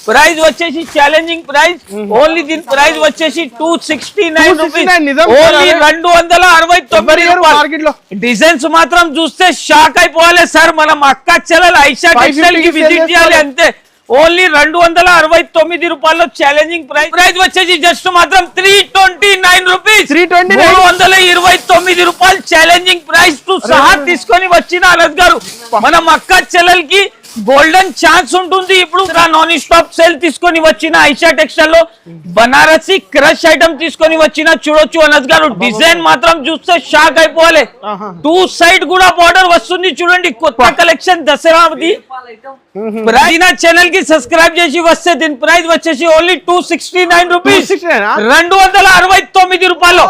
Price వచ్చేసి challenging price only దీని price వచ్చేసి 269 రూపీస్ ఓన్లీ 269 మార్కెట్ లో డిజైన్స్ మాత్రం చూస్తే షాక్ అయిపోవాలి సార్. మనం అక్క చెల్లెలు ఐషా టెక్స్టైల్ కి విజిట్ చేయాలి అంతే. ఓన్లీ 269 రూపాయల్లో ఛాలెంజింగ్ ప్రైస్ వచ్చేసి జస్ట్ మాత్రం 329 రూపీస్ 329 రూపాయలు ఛాలెంజింగ్ ప్రైస్ తో సహా తీసుకొని వచ్చిన అనస్ గారు మనం అక్క చెల్లెలకి గోల్డెన్ ఛాన్స్ ఉంటుంది. ఇప్పుడు నాన్ స్టాప్ సేల్ తీసుకొని వచ్చిన ఐషా టెక్స్టైల్ లో బనారసి క్రష్ ఐటమ్ తీసుకొని వచ్చిన చూడొచ్చు అనస్ గారు. డిజైన్ మాత్రం చూస్తే షాక్ అయిపోవాలి. 2 సైడ్ కూడా బార్డర్ వస్తుంది చూడండి. కొత్త కలెక్షన్ దసరాది. ఛానల్ కి సబ్స్క్రైబ్ చేసి వస్తే దీని ప్రైస్ వచ్చేసి ఓన్లీ 269 రూపీస్ 269 రూపాయలు.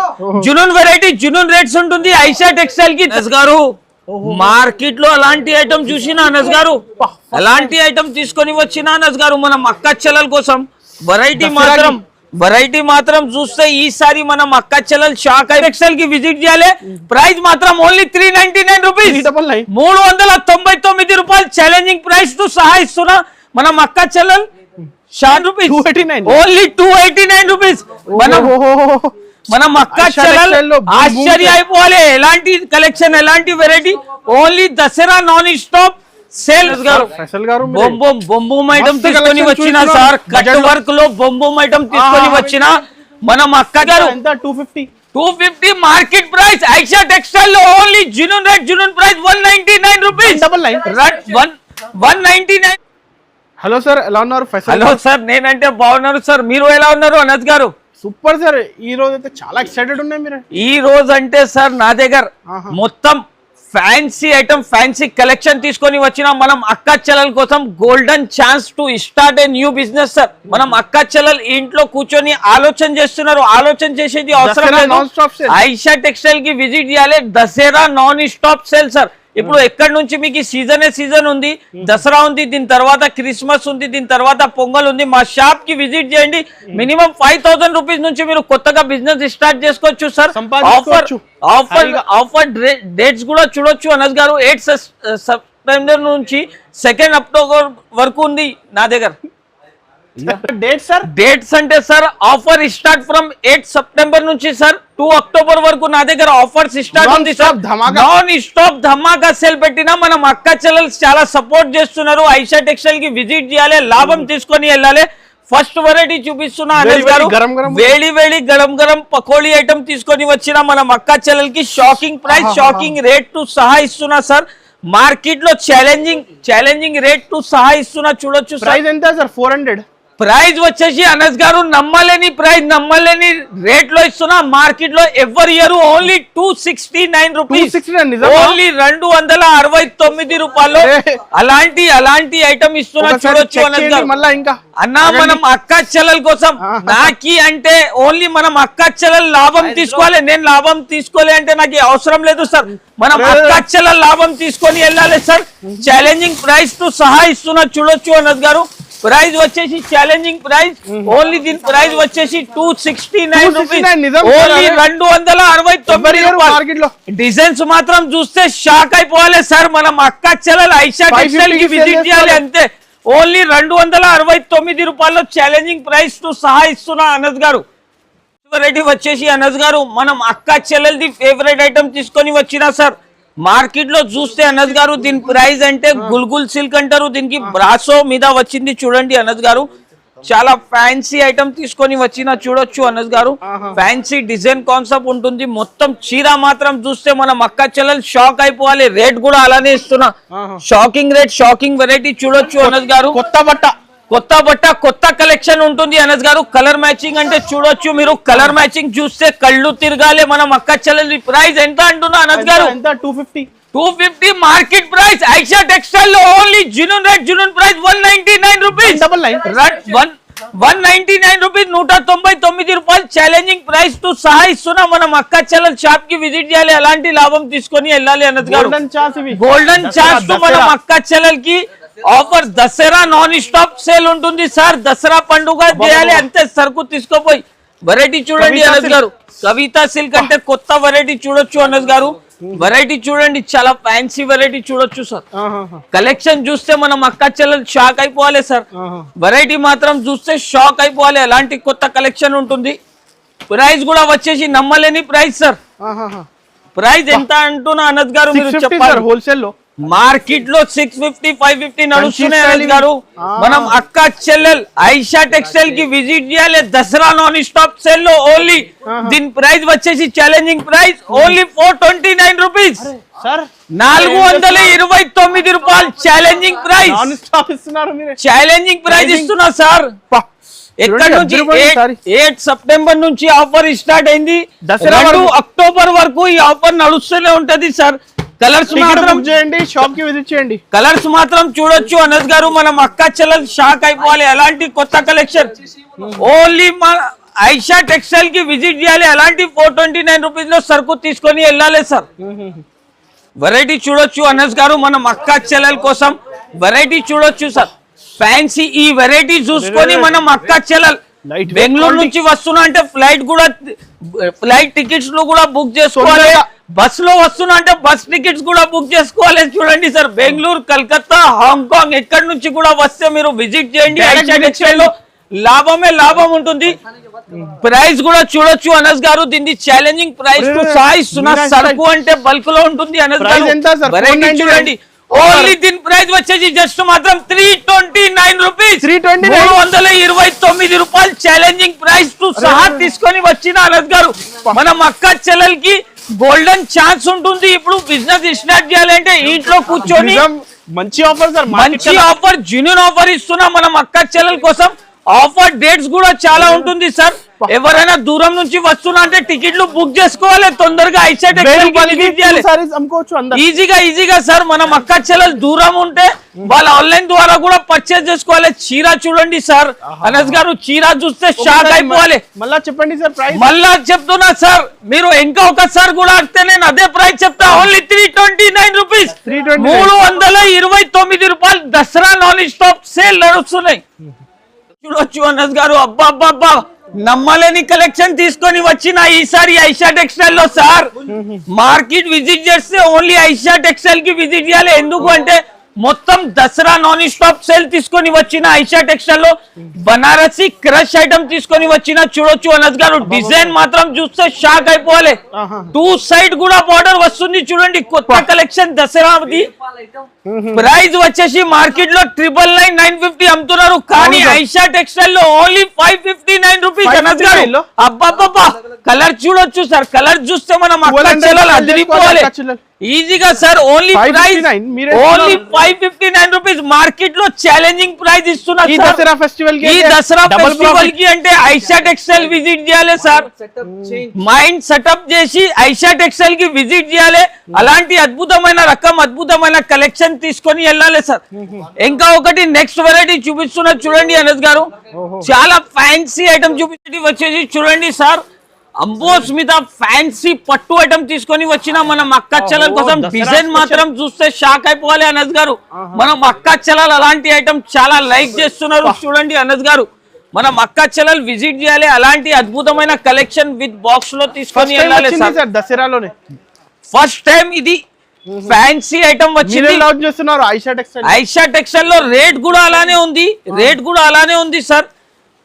జునూన్ వెరైటీ జునూన్ రేట్స్ ఉంటుంది ఐషా టెక్స్టైల్ కి. అనస్ గారు మార్కెట్ లో అలాంటి ఐటమ్ చూసిన అనస్ గారు అలాంటి ఐటమ్ తీసుకొని వచ్చిన అనస్ గారు మనం అక్క చెల్లెల కోసం వెరైటీ మాత్రం చూస్తే ఈసారి మనం అక్క చెల్లెలు షాక్ టెక్స్టైల్ కి విజిట్ చేయాలి. ప్రైస్ మాత్రం ఓన్లీ 399 రూపీస్ 399 రూపాయలు ఛాలెంజింగ్ ప్రైస్ తో సహా ఇస్తున్నా మనం అక్క చెల్లెలు షాక్ రూపీస్ ఓన్లీ 289 రూపీస్. మనం అక్క చెల్లెలు ఆశ్చర్య అయిపోవాలి. ఎలాంటి కలెక్షన్ ఎలాంటి variety only Dasara non stop sale బొంబూమ్ ఐటమ్ తీసుకొని వచ్చిన సార్. కట్ వర్క్ లో బొంబూమ్ ఐటమ్ తీసుకొని వచ్చిన మనం అక్క గారు 250 మార్కెట్ ప్రైస్ ఐషా టెక్స్టైల్ లో only Junoon rate Junoon price 199 rupees 199. Hello sir ఎలా ఉన్నారు? హలో సార్ నేనంటే బాగున్నారు సార్. మీరు ఎలా ఉన్నారు అనస్ గారు? Super sir. ఈ రోజు అయితే చాలా ఎక్సైటెడ్ ఉన్నాయి మీరు. ఈ రోజు అంటే సార్ నా దగ్గర మొత్తం ఫ్యాన్సీ ఐటమ్ ఫ్యాన్సీ కలెక్షన్ తీసుకొని వచ్చిన మనం అక్క చెల్లెల కోసం golden chance to start a new business sir. మనం అక్క చెల్లెలు ఇంట్లో కూర్చొని ఆలోచన చేస్తున్నారు. ఆలోచన చేసేది అవసరం లేదు. ఐషా టెక్స్టైల్ కి విజిట్ చేయాలి. Dasara non stop sale sir. ఇప్పుడు ఎక్కడి నుంచి మీకు సీజన్ ఉంది. దసరా ఉంది, దీని తర్వాత క్రిస్మస్ ఉంది, దీని తర్వాత పొంగల్ ఉంది. మా షాప్ కి విజిట్ చేయండి. మినిమం 5000 రూపీస్ నుంచి మీరు కొత్తగా బిజినెస్ స్టార్ట్ చేసుకోవచ్చు సార్. ఆఫర్ డేట్స్ కూడా చూడొచ్చు అనస్ గారు. 8 సెప్టెంబర్ నుంచి 2 అక్టోబర్ వరకు ఉంది నా దగ్గర. డేట్స్ అంటే sir offer start from 8 September నుంచి సార్ 2 అక్టోబర్ వరకు నా దగ్గర ఆఫర్స్ స్టార్ట్ ఉంది సార్. నాన్ స్టాప్ ధమాకా సేల్ పెట్టినా మనం అక్క చెల్లెలు చాలా సపోర్ట్ చేస్తున్నారు. ఐషా టెక్స్టైల్ కి విజిట్ చేయాలి, లాభం తీసుకొని వెళ్ళాలి. ఫస్ట్ వెరైటీ చూపిస్తున్నా అనస్ గారు. వేడి గరం పకోడీ ఐటమ్ తీసుకొని వచ్చిన మనం అక్క చెల్లెలకి shocking price shocking rate to సహా ఇస్తున్నా సార్. మార్కెట్ లో ఛాలెంజింగ్ రేట్ టు సహా ఇస్తున్నా చూడొచ్చు. ప్రైస్ ఎంత సార్? 400 ప్రైస్ వచ్చేసి అనస్ గారు నమ్మలేని ప్రైస్ నమ్మలేని రేట్ లో ఇస్తున్నా. మార్కెట్ లో ఎవరి ఇయర్ ఓన్లీ 269 రూపీస్ ఓన్లీ 269 రూపాయలు అలాంటి ఐటమ్ ఇస్తున్నా చూడొచ్చు అనస్ గారు. అన్నా మనం అక్క చెల్లెల కోసం నాకి అంటే ఓన్లీ మనం అక్క చెల్లెలు లాభం తీసుకోవాలి. నేను లాభం తీసుకోలే అంటే నాకు అవసరం లేదు సార్. మనం అక్క చెల్లెలు లాభం తీసుకొని వెళ్ళాలి సార్. ఛాలెంజింగ్ ప్రైస్ తో సహా ఇస్తున్నా చూడొచ్చు అనస్ గారు. ప్రైస్ వచ్చేసి ఛాలెంజింగ్ ప్రైస్ ఓన్లీ దీని ప్రైస్ వచ్చేసి 269 రూపీస్ ఓన్లీ 269 రూపాయలు. డిజైన్స్ మాత్రం చూస్తే షాక్ అయిపోవాలి సార్. మనం అక్క చెల్లెలు ఐషా టెక్స్టైల్ కి విజిట్ చేయాలి అంతే. ఓన్లీ 269 రూపాయల్లో ఛాలెంజింగ్ ప్రైస్ తో సహా ఇస్తున్నా అనస్ గారు. వెరైటీ వచ్చేసి అనస్ గారు మనం అక్క చెల్లెలది ఫేవరెట్ ఐటమ్ తీసుకొని వచ్చినా సార్. మార్కెట్ లో చూస్తే అనస్ గారు దీని ప్రైస్ అంటే గుల్గుల్ సిల్క్ అంటారు. దీనికి బ్రాసో మీద వచ్చింది చూడండి అనస్ గారు. చాలా ఫ్యాన్సీ ఐటమ్ తీసుకొని వచ్చిన చూడొచ్చు అనస్ గారు. ఫ్యాన్సీ డిజైన్ కాన్సెప్ట్ ఉంటుంది. మొత్తం చీర మాత్రం చూస్తే మనం అక్క చెల్లెలు షాక్ అయిపోవాలి. రేట్ కూడా అలానే ఇస్తున్నా. షాకింగ్ రేట్ షాకింగ్ వెరైటీ చూడొచ్చు అనస్ గారు. కొత్త బట్ట కొత్త కలెక్షన్ ఉంటుంది అనస్ గారు. కలర్ మ్యాచింగ్ అంటే చూడొచ్చు మీరు. కలర్ మ్యాచింగ్ చూస్తే కళ్ళు తిరగాలి. మనం అక్క చెల్లెలు ప్రైస్ ఎంత అంటున్నా అనస్ గారు? 250 మార్కెట్ ప్రైస్ ఐషా టెక్స్టైల్ లో only Junoon rate Junoon price 199 rupees 199 rupees 199 రూపాయలు ఛాలెంజింగ్ ప్రైస్ తో సహా ఇస్తున్నా. మనం అక్క చెల్లెలు షాప్ కి విజిట్ చేయాలి. అలాంటి లాభం తీసుకొని వెళ్ళాలి అనస్ గారు. గోల్డెన్ ఛాన్స్ తో మనం అక్క చెల్లెలకి offer Dasara non stop sale ఉంటుంది సార్. దసరా పండుగ చేయాలి అంతే. సరుకు తీసుకోపోయి వెరైటీ చూడండి అనస్ గారు, కవిత సిల్క్ అంటే కొత్త వెరైటీ చూడొచ్చు అనస్ గారు. వెరైటీ చూడండి, చాలా ఫ్యాన్సీ వెరైటీ చూడొచ్చు సార్. కలెక్షన్ చూస్తే మనం అక్క చెల్లెలు షాక్ అయిపోవాలి సార్. వెరైటీ మాత్రం చూస్తే షాక్ అయిపోవాలి, అలాంటి కొత్త కలెక్షన్ ఉంటుంది. ప్రైస్ కూడా వచ్చేసి నమ్మలేని ప్రైస్ సార్. ప్రైస్ ఎంత అంటున్నా అనస్ గారు మీరు చెప్పాలి. హోల్సేల్ లో మార్కెట్ లో 650 550 నడుస్తున్నాయి అనస్ గారు. మనం అక్క చెల్లెల్ ఐషా టెక్స్టైల్ కి విజిట్ చేయాలి. దసరా నాన్ స్టాప్ సేల్ లో ఓన్లీ దీని ప్రైస్ వచ్చేసి challenging price only 429 rupees sir. 429 రూపాయలు ఛాలెంజింగ్ ప్రైస్. ఛాలెంజింగ్ ప్రైస్ ఇస్తున్నా సార్. ఎక్కడ నుంచి 8 సెప్టెంబర్ నుంచి ఆఫర్ స్టార్ట్ అయింది. 2 అక్టోబర్ వరకు ఈ ఆఫర్ నడుస్తూనే ఉంటది సార్. కలర్స్ మాత్రం చేయండి, షాప్ కి విజిట్ చేయండి. కలర్స్ మాత్రం చూడొచ్చు అనస్ గారు. మనం అక్క చెల్లెలు షాక్ అయిపోవాలి, అలాంటి కొత్త కలెక్షన్ ఓన్లీ మన ఐషా టెక్స్టైల్ కి విజిట్ చేయాలి. అలాంటి 429 రూపీస్ లో సరుకు తీసుకొని వెళ్ళాలి సార్. వెరైటీ చూడొచ్చు అనస్ గారు, మనం అక్క చెల్లెల కోసం వెరైటీ చూడొచ్చు సార్. ఫ్యాన్సీ ఈ వెరైటీ చూసుకొని మనం అక్క చెల్లెలు బెంగళూరు నుంచి వస్తున్నా అంటే ఫ్లైట్ టికెట్స్ లో కూడా బుక్ చేసుకోవాలి. బస్ లో వస్తున్నా అంటే బస్ టికెట్స్ కూడా బుక్ చేసుకోవాలి. చూడండి సార్, బెంగళూరు, కలకత్తా, హాంకాంగ్ ఎక్కడి నుంచి కూడా వస్తే మీరు విజిట్ చేయండి. ఐషా టెక్స్టైల్ లో లాభమే లాభం ఉంటుంది. ప్రైస్ కూడా చూడొచ్చు అనస్ గారు, దీన్ని ఛాలెంజింగ్ ప్రైస్ తో సాయిస్తున్నా. సరుకు అంటే బల్క్ లో ఉంటుంది అనస్ గారు. వెరైటీ చూడండి, ఓన్లీ దీని ప్రైస్ వచ్చేసి జస్ట్ మాత్రం 329 రూపీస్. 329 రూపాయలు ఛాలెంజింగ్ ప్రైస్ తో సహా తీసుకొని వచ్చిన అనస్ గారు. మనం అక్క చెల్లెలకి గోల్డెన్ ఛాన్స్ ఉంటుంది. ఇప్పుడు బిజినెస్ స్టార్ట్ చేయాలంటే ఇంట్లో కూర్చొని మంచి ఆఫర్ సార్, మంచి ఆఫర్, జెన్యూన్ ఆఫర్ ఇస్తున్నాం మనం అక్క చెల్లెల కోసం. ఆఫర్ డేట్స్ కూడా చాలా ఉంటుంది సార్. ఎవరైనా దూరం నుంచి వస్తున్నా అంటే టికెట్లు బుక్ చేసుకోవాలి తొందరగా. ఐషా టెక్స్టైల్ ఈజీగా సార్. మనం అక్క చెల్లెలు దూరం ఉంటే వాళ్ళు ఆన్లైన్ ద్వారా కూడా పర్చేస్ చేసుకోవాలి. చీర చూడండి సార్ అనస్ గారు, చీర చూస్తే షాక్ అయిపోవాలి. మళ్ళా చెప్పండి సార్ ప్రైస్. మళ్ళా చెప్తున్నా సార్, మీరు ఇంకా ఒకసారి కూడా అడిగితే నేను అదే ప్రైస్ చెప్తా. Only 329 rupees. 329 రూపాయలు. దసరా నాన్ స్టాప్ సేల్ నడుస్తున్నాయి చూడొచ్చు అనస్ గారు. అబ్బా నమ్మలేని కలెక్షన్ తీసుకొని వచ్చిన ఈసారి ఐషా టెక్స్టైల్ లో సార్. మార్కెట్ విజిట్ చేస్తే ఓన్లీ ఐషా టెక్స్టైల్ కి విజిట్ చేయాలి. ఎందుకు అంటే మొత్తం దసరా నాన్ స్టాప్ సేల్ తీసుకొని వచ్చిన ఐషా టెక్స్టైల్ లో బనారసి క్రష్ ఐటమ్ తీసుకొని వచ్చిన చూడొచ్చు అనస్ గారు. డిజైన్ మాత్రం చూస్తే షాక్ అయిపోవాలి. 2 సైడ్ కూడా బార్డర్ వస్తుంది చూడండి. కొత్త కలెక్షన్ దసరాది. ప్రైస్ వచ్చేసి మార్కెట్ లో 999 950 అమ్ముతున్నారు, కానీ ఐషా టెక్స్టైల్ లో ఓన్లీ 559 రూపీస్ అనస్ గారు. అబ్బా కలర్ చూడొచ్చు సార్. కలర్ చూస్తే మనం అక్కడ చెల్లెలు అదిరిపోవాలి ఈజీగా sir. Only price only 559 rupees. Market లో ఛాలెంజింగ్ ప్రైస్ ఇస్తున్నారు ఈ దసరా ఫెస్టివల్ కి. అంటే ఐషా టెక్స్టైల్ విజిట్ చేయాలి సార్. మైండ్ సెటప్ చేసి ఐషా టెక్స్టైల్ కి విజిట్ చేయాలి. అలాంటి అద్భుతమైన రకం, అద్భుతమైన కలెక్షన్ తీసుకొని వెళ్ళాలి సార్. ఇంకా ఒకటి నెక్స్ట్ వెరైటీ చూపిస్తున్నా చూడండి అనస్ గారు. చాలా ఫ్యాన్సీ ఐటమ్ చూపించి వచ్చేసి చూడండి సార్. అంబోస్ మీద ఫ్యాన్సీ పట్టు ఐటమ్ తీసుకొని వచ్చిన మనం అక్క చెల్లెల కోసం. డిజైన్ మాత్రం చూస్తే షాక్ అయిపోవాలి అనస్ గారు. మనం అక్క చెల్లెలు అలాంటి ఐటమ్ చాలా లైక్ చేస్తున్నారు చూడండి అనస్ గారు. మనం అక్క చెల్లెలు విజిట్ చేయాలి. అలాంటి అద్భుతమైన కలెక్షన్ విత్ బాక్స్ లో తీసుకొని వెళ్ళాలి సార్. దసరాలోనే ఫస్ట్ టైం ఇది ఫ్యాన్సీ ఐటమ్ వచ్చింది. ఐషా టెక్స్టైల్ లో రేట్ కూడా అలానే ఉంది సార్.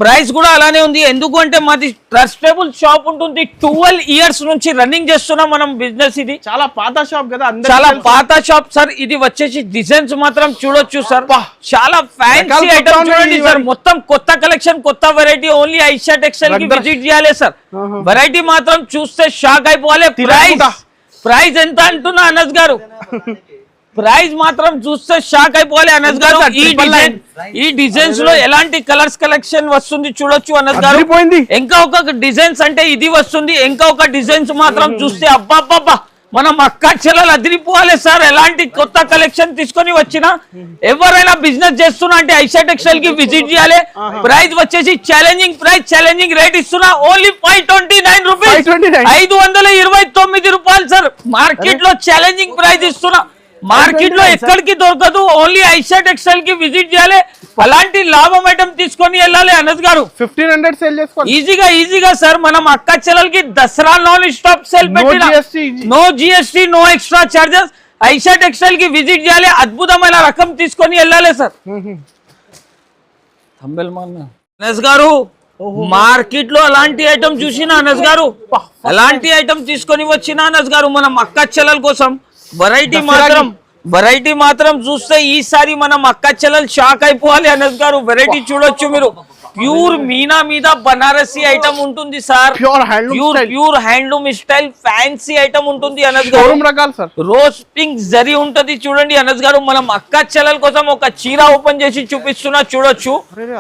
ప్రైస్ కూడా అలానే ఉంది. ఎందుకు అంటే మాది ట్రస్టబుల్ షాప్ ఉంటుంది. 12 ఇయర్స్ నుంచి రన్నింగ్ చేస్తున్నాం మనం బిజినెస్. ఇది చాలా పాత షాప్ కదా, చాలా పాత షాప్ సార్. ఇది వచ్చేసి డిజైన్స్ మాత్రం చూడొచ్చు సార్. చాలా ఫ్యాన్సీ ఐటమ్ చూడండి సార్. మొత్తం కొత్త కలెక్షన్, కొత్త వెరైటీ. ఓన్లీ ఐషా టెక్స్టైల్ కి విజిట్ చేయాలి సార్. వెరైటీ మాత్రం చూస్తే షాక్ అయిపోవాలి. ప్రైస్ ఎంత అంటున్నా అనస్ గారు. ప్రైస్ మాత్రం చూస్తే షాక్ అయిపోవాలి అనస్ గారు. ఈ డిజైన్స్ లో ఎలాంటి కలర్స్ కలెక్షన్ వస్తుంది చూడొచ్చు అనస్ గారు. ఇంకా ఒక డిజైన్స్ అంటే ఇది వస్తుంది. ఇంకా ఒక డిజైన్స్ మాత్రం చూస్తే అబ్బా మనం అక్క చెల్లెలు అదిరిపోవాలి సార్. ఎలాంటి కొత్త కలెక్షన్ తీసుకొని వచ్చినా ఎవరైనా బిజినెస్ చేస్తున్నా అంటే ఐషా టెక్స్టైల్ కి విజిట్ చేయాలి. ప్రైస్ వచ్చేసి ఛాలెంజింగ్ ప్రైస్, ఛాలెంజింగ్ రేట్ ఇస్తున్నా. Only 529 rupees. 529 రూపాయలు సార్. మార్కెట్ లో ఛాలెంజింగ్ ప్రైస్ ఇస్తున్నా. మార్కెట్ లో ఎక్కడికి దొరకదు, ఓన్లీ ఐషా టెక్స్టైల్ కి విజిట్ చేయాలి, అలాంటి లాభం ఐటమ్ తీసుకొని వెళ్ళాలి. అనస్ గారు 1500 సేల్ చేసుకోండి ఈజీగా సార్. మనం అక్క చెల్లెలకి దసరా నాన్ స్టాప్ సేల్ పెట్టిన, no GST, no extra charges. Aisha textile కి విజిట్ చేయాలి, అద్భుతమైన రకం తీసుకొని వెళ్ళాలి సార్. అనస్ గారు మార్కెట్ లో అలాంటి ఐటమ్ చూసినా అనస్ గారు, అలాంటి ఐటమ్ తీసుకొని వచ్చిన అనస్ గారు, మనం అక్క చెల్లెల కోసం వెరైటీ మాత్రం చూస్తే ఈసారి మనం అక్క చెల్లెలు షాక్ అయిపోవాలి. అనస్ గారు వెరైటీ చూడొచ్చు మీరు. ప్యూర్ మీనా మీద బనారసి ఐటమ్ ఉంటుంది sir, pure handloom style fancy item ఉంటుంది. అనస్ గారు రోజ్ పింక్ జరీ ఉంటది చూడండి. అనస్ గారు మనం అక్క చెల్లెల కోసం ఒక చీర ఓపెన్ చేసి చూపిస్తున్నా, చూడొచ్చు.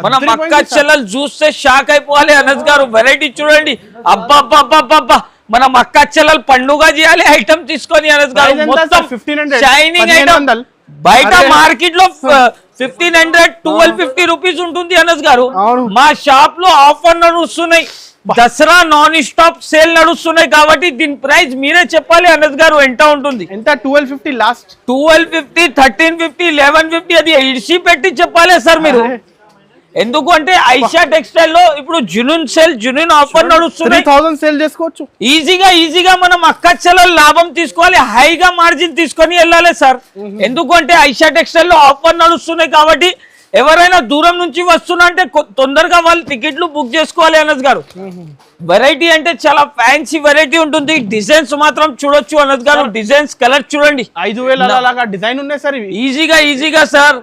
మనం అక్క చెల్లెలు చూస్తే షాక్ అయిపోవాలి. అనస్ గారు వెరైటీ చూడండి, అబ్బా మనం అక్క చెల్లెలు పండుగ చేయాలి ఐటమ్ తీసుకొని. అనస్ గారు మొత్తం షైనింగ్ ఐటమ్, బయట మార్కెట్ లో 1500 1250 రూపీస్ ఉంటుంది. అనస్ గారు మా షాప్ లో ఆఫర్ నడుస్తున్నాయి, దసరా నాన్ స్టాప్ సేల్ నడుస్తున్నాయి కాబట్టి దీని ప్రైస్ మీరే చెప్పాలి. అనస్ గారు ఎంత ఉంటుంది? ఎంత? 1250 లాస్ట్, 1250, 1350, 1150 అది ఇడిసి పెట్టి చెప్పాలి సార్ మీరు. ఎందుకు అంటే ఐషా టెక్స్టైల్ లో ఇప్పుడు జునూన్ ఆఫర్ నడుస్తున్నాయి, 3000 సేల్ చేసుకోవచ్చు ఈజీగా. మనం అక్క చెల్లెలు లాభం తీసుకోవాలి, హైగా మార్జిన్ తీసుకొని వెళ్ళాలి సార్. ఎందుకు అంటే ఐషా టెక్స్టైల్ లో ఆఫర్ నడుస్తున్నాయి కాబట్టి ఎవరైనా దూరం నుంచి వస్తున్నా అంటే తొందరగా వాళ్ళు టికెట్లు బుక్ చేసుకోవాలి. అనస్ గారు వెరైటీ అంటే చాలా ఫ్యాన్సీ వెరైటీ ఉంటుంది. డిజైన్స్ మాత్రం చూడొచ్చు అనస్ గారు, డిజైన్స్ కలర్ చూడండి. 5000 డిజైన్ ఉన్నాయి సార్. ఈజీగా సార్.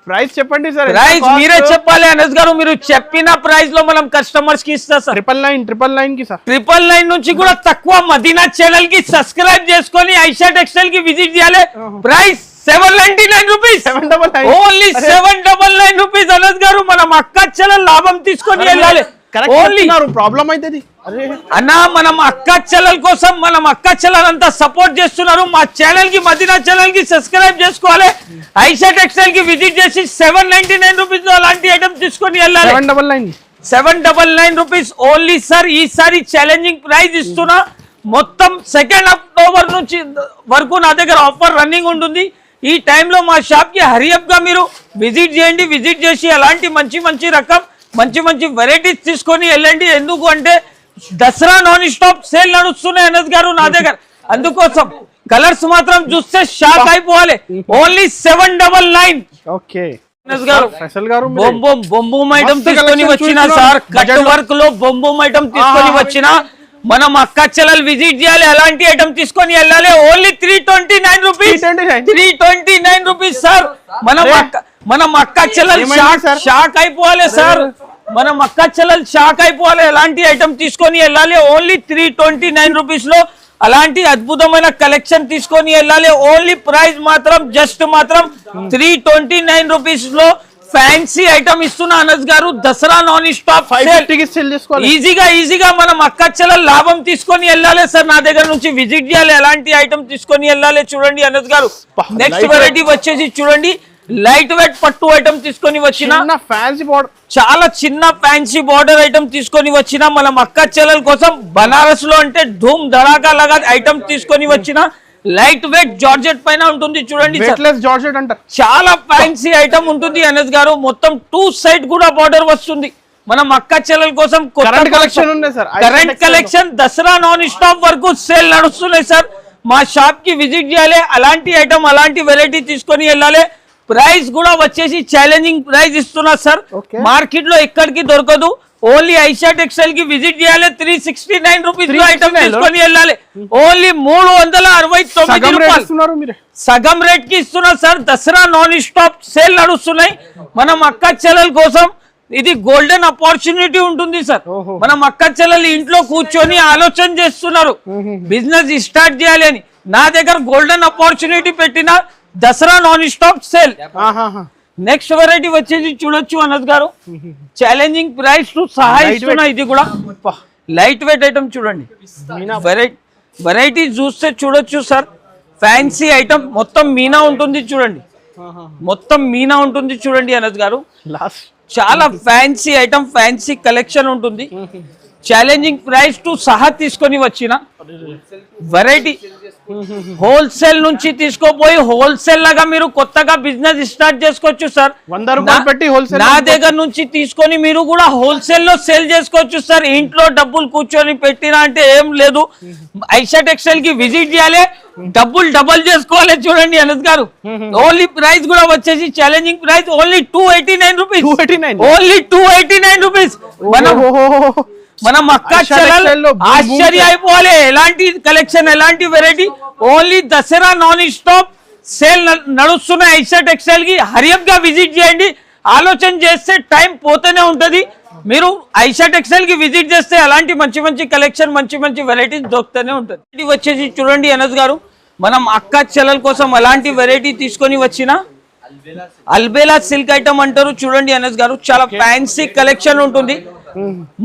ప్రైస్ చెప్పండి సార్, ప్రైస్ మీరే చెప్పాలి. అనస్ గారు మీరు చెప్పిన ప్రైస్ లో మనం కస్టమర్స్ కి ఇస్తా సార్. 999 కి సార్, 999 నుంచి కూడా తక్కువ. మదీనా ఛానల్ కి సబ్స్క్రైబ్ చేసుకొని ఐషా టెక్స్టైల్ కి విజిట్ చేయాలి. Price 799 rupees, only 799 rupees. Anas గారు మనం అక్క చెల్లెలు లాభం తీసుకొని వెళ్ళాలి. ప్రాబ్లం అవుతుంది అన్నా, మనం అక్క చెల్లెల కోసం మనం అక్క చెల్లెలంతా సపోర్ట్ చేస్తున్నారు. మా ఛానల్ కి, మదీనా ఛానల్ కి సబ్స్క్రైబ్ చేసుకోవాలి, ఐషా టెక్స్టైల్ కి విజిట్ చేసి 799 రూపీస్ లో అలాంటి ఐటమ్ తీసుకొని వెళ్ళాలి. 799 రూపీస్ ఓన్లీ సార్. ఈసారి ఛాలెంజింగ్ ప్రైస్ ఇస్తున్నా. మొత్తం 2 అక్టోబర్ నుంచి వరకు నా దగ్గర ఆఫర్ రన్నింగ్ ఉంటుంది. ఈ టైంలో మా షాప్ కి హరియప్ గా మీరు విజిట్ చేయండి. విజిట్ చేసి అలాంటి మంచి రకం మంచి వెరైటీస్ తీసుకొని వెళ్ళండి. ఎందుకు అంటే దసరా నాన్ స్టాప్ సేల్ నడుస్తున్నాయి అనస్ గారు నా దగ్గర. అందుకోసం కలర్స్ మాత్రం చూస్తే షాక్ అయిపోవాలి. ఓన్లీ 799. ఓకే బొంబూమ్ ఐటమ్ తీసుకొని వచ్చిన సార్, కట్ వర్క్ లో బొంబూమ్ ఐటమ్ తీసుకొని వచ్చిన. మనం అక్క చెల్లెలు విజిట్ చేయాలి, అలాంటి ఐటమ్ తీసుకొని వెళ్ళాలి. Only 329 rupees, 329 rupees sir. మనం అక్క చెల్లెలు షాక్ అయిపోవాలి సార్. మనం అక్క చెల్లెలు షాక్ అయిపోవాలి, ఎలాంటి ఐటమ్ తీసుకొని వెళ్ళాలి. ఓన్లీ 329 రూపీస్ లో అలాంటి అద్భుతమైన కలెక్షన్ తీసుకొని వెళ్ళాలి. ఓన్లీ ప్రైస్ మాత్రం జస్ట్ 329 రూపీస్ లో ఫ్యాన్సీ ఐటమ్ ఇస్తున్నా అనస్ గారు. దసరా నాన్ స్టాప్ ఈజీగా మనం అక్క చెల్లెలు లాభం తీసుకొని వెళ్ళాలి సార్. నా దగ్గర నుంచి విజిట్ చేయాలి, అలాంటి ఐటమ్ తీసుకొని వెళ్ళాలి. చూడండి అనస్ గారు, నెక్స్ట్ వెరైటీ వచ్చేసి చూడండి, లైట్ వెయిట్ పట్టు ఐటమ్ తీసుకొని వచ్చిన, చాలా చిన్న ఫ్యాన్సీ బార్డర్ ఐటమ్ తీసుకొని వచ్చిన. మనం అక్క చెల్లెల కోసం బనారస్ లో అంటే ధూమ్ ధడాకా లాగా ఐటమ్ తీసుకొని వచ్చిన. లైట్ వెయిట్ జార్జెట్ పైన ఉంటుంది చూడండి, జార్జెట్ అంటారు. చాలా ఫ్యాన్సీ ఐటమ్ ఉంటుంది అనస్ గారు. మొత్తం 2 సైడ్ కూడా బార్డర్ వస్తుంది. మనం అక్క చెల్లెల కోసం current collection Dasara non stop వరకు సేల్ నడుస్తున్నాయి సార్. మా షాప్ కి విజిట్ చేయాలి, అలాంటి ఐటమ్ అలాంటి వెరైటీ తీసుకొని వెళ్ళాలి. ప్రైస్ కూడా వచ్చేసి ఛాలెంజింగ్ ప్రైస్ ఇస్తున్నా సార్. మార్కెట్ లో ఎక్కడికి దొరకదు, ఓన్లీ ఐషా టెక్స్టైల్ కి విజిట్ చేయాలి. 369 రూపీస్ లో ఐటమ్ తీసుకొని వెళ్ళాలి. ఓన్లీ 369 రూపాయలు సగం రేట్ కి ఇస్తున్నా sir. Dasara non stop sale నడుస్తున్నాయి. మనం అక్క చెల్లెల కోసం ఇది గోల్డెన్ ఆపర్చునిటీ ఉంటుంది సార్. మనం అక్క చెల్లెలు ఇంట్లో కూర్చొని ఆలోచన చేస్తున్నారు బిజినెస్ స్టార్ట్ చేయాలి అని. నా దగ్గర గోల్డెన్ ఆపర్చునిటీ పెట్టిన Dasara non stop sale. Next variety వచ్చేసి చూడొచ్చు అనస్ గారు, ఛాలెంజింగ్ ప్రైస్ టు సహా ఇస్తున్నా. ఇది కూడా లైట్ వెయిట్ ఐటమ్ చూడండి, వెరైటీ చూస్తే చూడొచ్చు సార్. ఫ్యాన్సీ ఐటమ్ మొత్తం మీనా ఉంటుంది చూడండి, మొత్తం మీనా ఉంటుంది చూడండి అనస్ గారు. చాలా ఫ్యాన్సీ ఐటమ్, ఫ్యాన్సీ కలెక్షన్ ఉంటుంది. ఛాలెంజింగ్ ప్రైస్ టు సహా తీసుకొని వచ్చిన వెరైటీ హోల్సేల్ నుంచి తీసుకోపోయి హోల్సేల్ లాగా మీరు కొత్తగా బిజినెస్ స్టార్ట్ చేసుకోవచ్చు సార్. 100 రూపాయలు పెట్టి హోల్సేల్ నా దగ్గర నుంచి తీసుకొని మీరు కూడా హోల్సేల్ లో సేల్ చేసుకోవచ్చు సార్. ఇంట్లో డబ్బులు కూర్చొని పెట్టినా అంటే ఏం లేదు, ఐషా టెక్స్టైల్ కి విజిట్ చేయాలి, డబ్బులు డబల్ చేసుకోవాలి. చూడండి అనస్ గారు, ఓన్లీ ప్రైస్ కూడా వచ్చేసి challenging price only 289 rupees, 289 only 289 rupees. మనం అక్క చెల్లెలు ఆశ్చర్య అయిపోవాలి. ఎలాంటి కలెక్షన్, ఎలాంటి variety, only Dasara non stop sale నడుస్తున్న ఐషా టెక్స్టైల్ కి హరియప్ గా విజిట్ చేయండి. ఆలోచన చేస్తే టైం పోతూనే ఉంటది. మీరు ఐషా టెక్స్టైల్ కి విజిట్ చేస్తే అలాంటి మంచి మంచి కలెక్షన్, మంచి మంచి వెరైటీస్ దొరుకుతూనే ఉంటుంది. ఇది వచ్చేసి చూడండి అనస్ గారు, మనం అక్క చెల్లెల కోసం అలాంటి వెరైటీ తీసుకొని వచ్చిన అల్బేలా సిల్క్ ఐటమ్ అంటారు. చూడండి అనస్ గారు, చాలా ఫ్యాన్సీ కలెక్షన్ ఉంటుంది.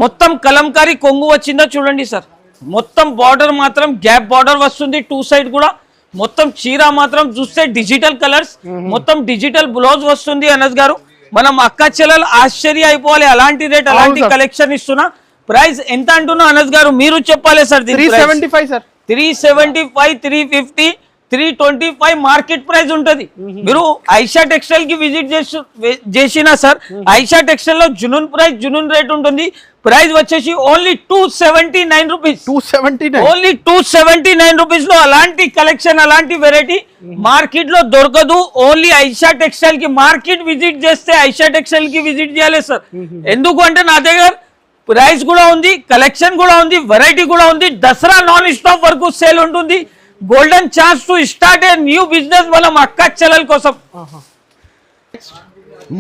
మొత్తం కలంకారీ కొంగు వచ్చిందో చూడండి సార్. మొత్తం బార్డర్ మాత్రం గ్యాప్ బార్డర్ వస్తుంది, 2 సైడ్ కూడా. మొత్తం చీర మాత్రం చూస్తే డిజిటల్ కలర్స్, మొత్తం డిజిటల్ బ్లౌజ్ వస్తుంది అనస్ గారు. మనం అక్క చెల్లెలు ఆశ్చర్య అయిపోవాలి. అలాంటి రేట్, అలాంటి కలెక్షన్ ఇస్తున్నా. ప్రైస్ ఎంత అంటున్నా అనస్ గారు మీరు చెప్పాలి సార్. 375 సార్, 375, 350, 325 మార్కెట్ ప్రైస్ ఉంటది. మీరు ఐషా టెక్స్టైల్ కి విజిట్ చేసినా సార్, ఐషా టెక్స్టైల్ లో జునూన్ ప్రైస్, జునూన్ రేట్ ఉంటుంది. ప్రైస్ వచ్చేసి ఓన్లీ 279 రూపీస్, 279 ఓన్లీ 279 రూపీస్ లో అలాంటి కలెక్షన్, అలాంటి వెరైటీ మార్కెట్ లో దొరకదు. ఓన్లీ ఐషా టెక్స్టైల్ కి మార్కెట్ విజిట్ చేస్తే ఐషా టెక్స్టైల్ కి విజిట్ చేయాలి సార్. ఎందుకు అంటే నా దగ్గర ప్రైస్ కూడా ఉంది, కలెక్షన్ కూడా ఉంది, వెరైటీ కూడా ఉంది. దసరా నాన్ స్టాప్ వరకు సేల్ ఉంటుంది. Golden chance to start a new business మనం అక్క చెల్లెల కోసం.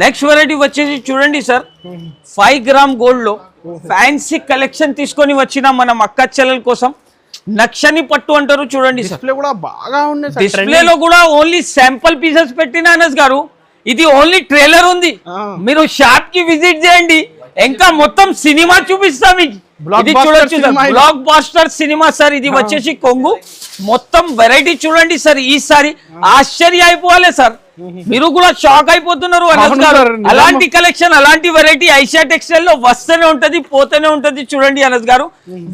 నెక్స్ట్ వెరైటీ వచ్చేసి చూడండి సార్, 5 గ్రామ్ గోల్డ్ లో ఫ్యాన్సీ కలెక్షన్ తీసుకొని వచ్చిన మనం అక్క చెల్లెల కోసం. నక్షని పట్టు అంటారు చూడండి సార్. డిస్ప్లే కూడా బాగా ఉన్నాయి సార్. డిస్ప్లే లో కూడా ఓన్లీ శాంపుల్ పీసెస్ పెట్టిన అనస్ గారు, ఇది ఓన్లీ ట్రైలర్ ఉంది. మీరు షాప్ కి విజిట్ చేయండి, ఇంకా మొత్తం సినిమా చూపిస్తా మీకు. ఇది చూడొచ్చు sir, blockbuster cinema sir. ఇది వచ్చేసి కొంగు, మొత్తం వెరైటీ చూడండి సార్. ఈసారి ఆశ్చర్య అయిపోవాలి సార్, మీరు కూడా షాక్ అయిపోతున్నారు అనస్ గారు. అలాంటి కలెక్షన్, అలాంటి వెరైటీ ఐషా టెక్స్టైల్ లో వస్తూనే ఉంటది, పోతూనే ఉంటది. చూడండి అనస్ గారు,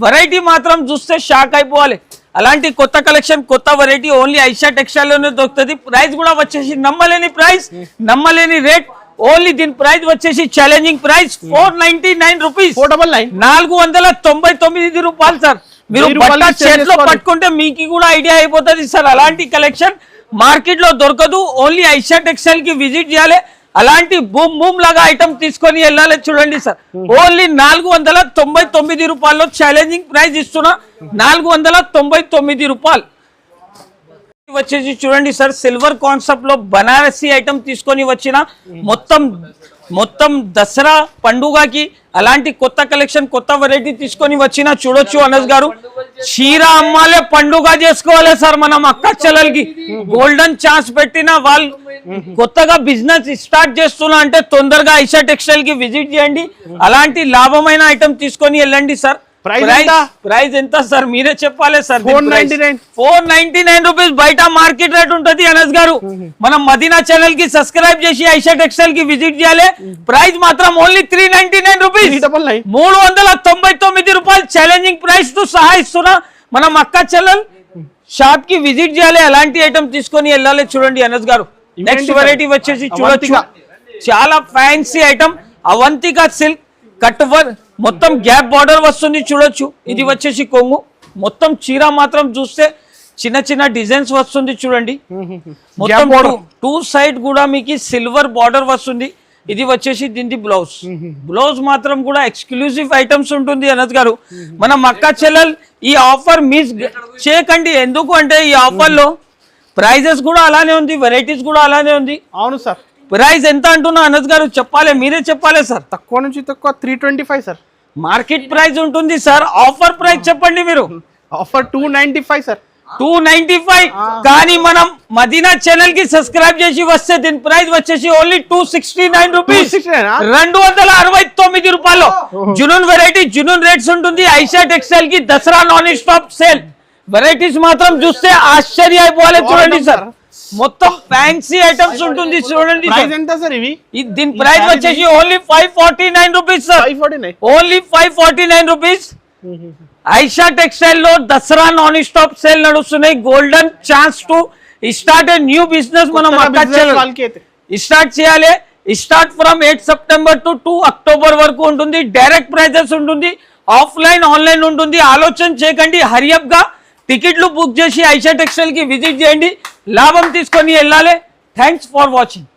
వెరైటీ మాత్రం చూస్తే షాక్ అయిపోవాలి. అలాంటి కొత్త కలెక్షన్, కొత్త వెరైటీ ఓన్లీ ఐషా టెక్స్టైల్ లోనే దొరుకుతుంది. ప్రైస్ కూడా వచ్చేసి నమ్మలేని ప్రైస్, నమ్మలేని రేట్. ఓన్లీ దీని ప్రైస్ వచ్చేసి ఛాలెంజింగ్ ప్రైస్ 499 రూపీస్, 499 రూపాయలు సార్. మీరు చేతిలో పట్టుకుంటే మీకు కూడా ఐడియా అయిపోతుంది సార్. అలాంటి కలెక్షన్ మార్కెట్ లో దొరకదు. ఓన్లీ ఐషా టెక్స్టైల్ కి విజిట్ చేయాలి. అలాంటి బూమ్ బూమ్ లాగా ఐటమ్ తీసుకొని వెళ్ళాలి. చూడండి సార్, ఓన్లీ 499 రూపాయల్లో ఛాలెంజింగ్ ప్రైస్ ఇస్తున్నా. 499 రూపాయలు వచ్చేసి చూడండి సార్, సిల్వర్ కాన్సెప్ట్ లో బనారసి ఐటమ్ తీసుకొని వచ్చిన మొత్తం దసరా పండుగకి అలాంటి కొత్త కలెక్షన్, కొత్త వెరైటీ తీసుకొని వచ్చిన. చూడొచ్చు అనస్ గారు, చీర అమ్మాలే, పండుగ చేసుకోవాలి సార్ మనం అక్క చెల్లెలకి. గోల్డెన్ ఛాన్స్ పెట్టిన వాళ్ళు కొత్తగా బిజినెస్ స్టార్ట్ చేస్తున్నా అంటే తొందరగా ఐషా టెక్స్టైల్ కి విజిట్ చేయండి. అలాంటి లాభమైన ఐటమ్ తీసుకొని వెళ్ళండి సార్. ప్రైస్ ఎంత సార్ మీరే చెప్పాలి సార్. 499 రూపీస్ బయట మార్కెట్ రేట్ ఉంటది అనస్ గారు. మనం మదీనా ఛానల్ కి సబ్స్క్రైబ్ చేసి ఐషా టెక్స్టైల్ కి విజిట్ చేయాలి. ప్రైస్ మాత్రం ఓన్లీ 399 రూపీస్, 399 రూపాయలు ఛాలెంజింగ్ ప్రైస్ తో సహా ఇస్తున్నా. మనం అక్క చెల్లెల్ షాప్ కి విజిట్ చేయాలి, అలాంటి ఐటమ్ తీసుకొని వెళ్ళాలి. చూడండి అనస్ గారు, నెక్స్ట్ వెరైటీ వచ్చేసి చూడొచ్చు, చాలా fancy item Avantika silk cut work, మొత్తం గ్యాప్ బార్డర్ వస్తుంది. చూడొచ్చు, ఇది వచ్చేసి కొంగు. మొత్తం చీర మాత్రం చూస్తే చిన్న చిన్న డిజైన్స్ వస్తుంది. చూడండి, మొత్తం 2 సైడ్ కూడా మీకు సిల్వర్ బార్డర్ వస్తుంది. ఇది వచ్చేసి దీని బ్లౌజ్ మాత్రం కూడా ఎక్స్క్లూజివ్ ఐటమ్స్ ఉంటుంది అనస్ గారు. మనం అక్క చెల్లెల్ ఈ ఆఫర్ మిస్ చేయకండి. ఎందుకు అంటే ఈ ఆఫర్ లో ప్రైజెస్ కూడా అలానే ఉంది, వెరైటీస్ కూడా అలానే ఉంది. అవును సార్. ప్రైస్ ఎంత అంటున్నా అనస్ గారు చెప్పాలి, మీరే చెప్పాలి సార్. తక్కువ నుంచి తక్కువ 325 సార్. మార్కెట్ ప్రైస్ ఉంటుంది సార్, ఆఫర్ ప్రైస్ చెప్పండి మీరు. Offer 295 sir, 295. కానీ మనం మదీనా ఛానల్ కి సబ్స్క్రైబ్ చేసి వస్తే దీని ప్రైస్ వచ్చేసి ఓన్లీ 269 రూపీస్, 269 రూపాయలు. జునూన్ వెరైటీ, జునూన్ రేట్స్ ఉంటుంది ఐషా టెక్స్టైల్ కి. Dasara non stop sale varieties మాత్రం చూస్తే ఆశ్చర్య అయిపోవాలి. చూడండి సార్, మొత్తం ఫ్యాన్సీ ఐటమ్స్ ఉంటుంది. చూడండి ప్రైస్ ఎంత సార్ ఇవి? దీని ప్రైస్ వచ్చేసి only 549 rupees sir, only 549 rupees. Aisha textile లో దసరా నాన్ స్టాప్ సేల్ నడుస్తున్నాయి. Golden chance to start a new business మనం వాళ్ళకి అయితే స్టార్ట్ చేయాలి. Start from 8 September to 2 October వరకు ఉంటుంది. డైరెక్ట్ ప్రైజెస్ ఉంటుంది, ఆఫ్లైన్ ఆన్లైన్ ఉంటుంది. ఆలోచన చేయకండి, హరియప్ గా టికెట్లు బుక్ చేసి ఐషా టెక్స్టైల్ కి విజిట్ చేయండి, లాభం తీసుకొని వెళ్ళాలి. Thanks for watching.